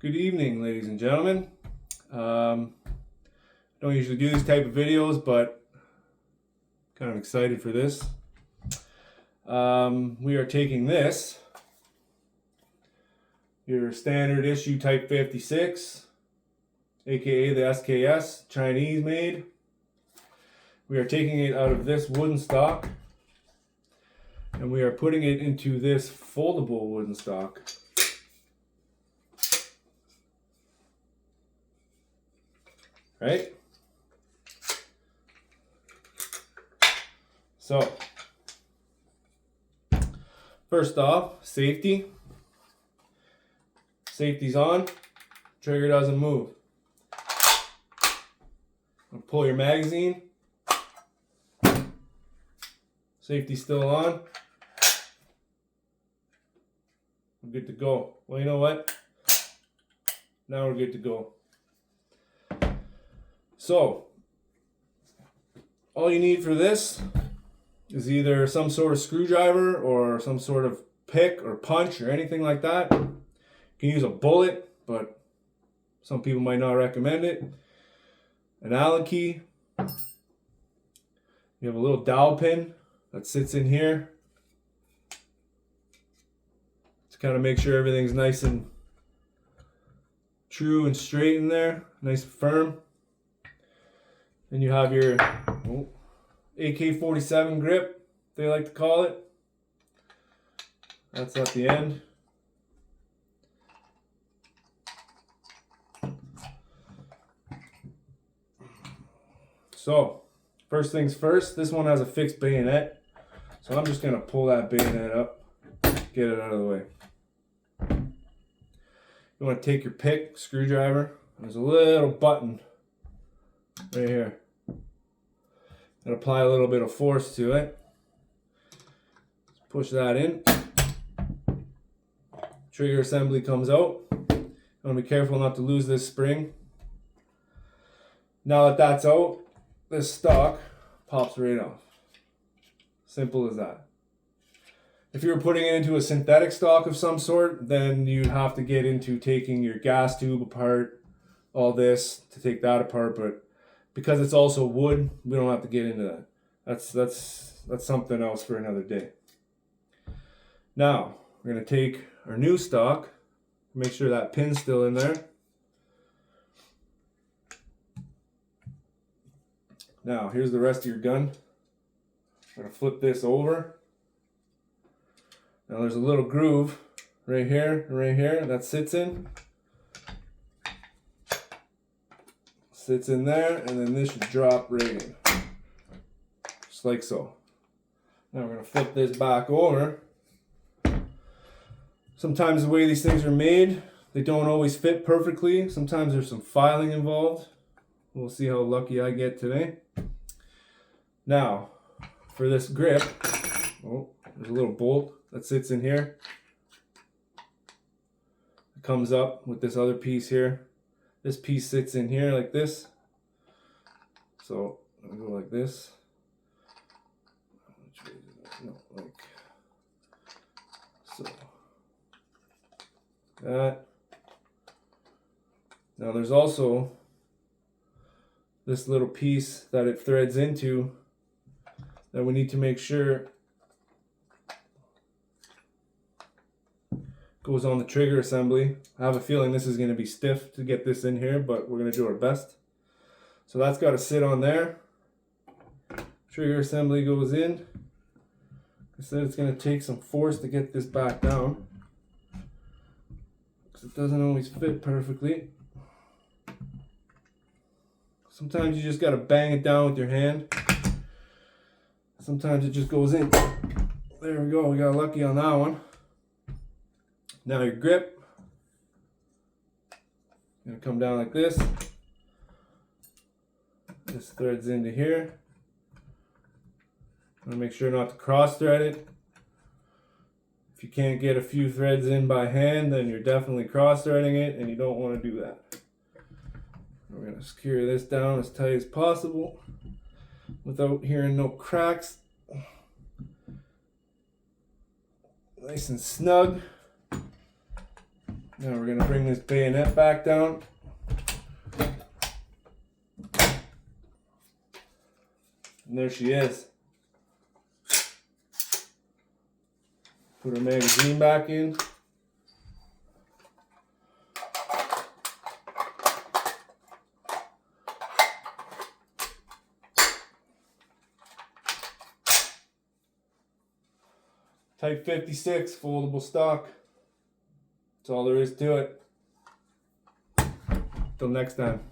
Good evening, ladies and gentlemen. Don't usually do these type of videos, but kind of excited for this. We are taking this, your standard issue Type 56, aka the SKS, Chinese made. We are taking it out of this wooden stock, and we are putting it into this foldable wooden stock. Right? So, first off, safety. Safety's on, trigger doesn't move. Pull your magazine. Safety's still on. We're good to go. Well, you know what? Now we're good to go. So, all you need for this is either some sort of screwdriver or some sort of pick or punch or anything like that. You can use a bullet, but some people might not recommend it. An Allen key. You have a little dowel pin that sits in here to kind of make sure everything's nice and true and straight in there, nice and firm. Then you have your AK-47 grip, they like to call it. That's at the end. So, first things first, this one has a fixed bayonet. So I'm just going to pull that bayonet up, get it out of the way. You want to take your pick, screwdriver, there's a little button right here. And apply a little bit of force to it. Just push that in. Trigger assembly comes out. You want to be careful not to lose this spring. Now that that's out, this stock pops right off. Simple as that. If you were putting it into a synthetic stock of some sort, then you'd have to get into taking your gas tube apart, all this to take that apart, but because it's also wood, we don't have to get into that. That's something else for another day. Now, we're going to take our new stock, make sure that pin's still in there. Now, here's the rest of your gun. I'm going to flip this over. Now there's a little groove right here that sits in. Sits in there, and then this should drop right in. Just like so. Now we're going to flip this back over. Sometimes the way these things are made, they don't always fit perfectly. Sometimes there's some filing involved. We'll see how lucky I get today. Now, for this grip, there's a little bolt that sits in here. It comes up with this other piece here. This piece sits in here like this. So I'll go like this. No, like so. That. Now there's also this little piece that it threads into that we need to make sure goes on the trigger assembly. I have a feeling this is going to be stiff to get this in here, but we're going to do our best. So that's got to sit on there. Trigger assembly goes in. I said it's going to take some force to get this back down because it doesn't always fit perfectly. Sometimes you just got to bang it down with your hand. Sometimes it just goes in. There we go, we got lucky on that one. Now your grip, gonna come down like this. This threads into here. I'm gonna make sure not to cross thread it. If you can't get a few threads in by hand, then you're definitely cross threading it, and you don't want to do that. We're gonna secure this down as tight as possible without hearing no cracks. Nice and snug. Now we're gonna bring this bayonet back down. And there she is. Put her magazine back in. Type 56 foldable stock. That's all there is to it. Till next time.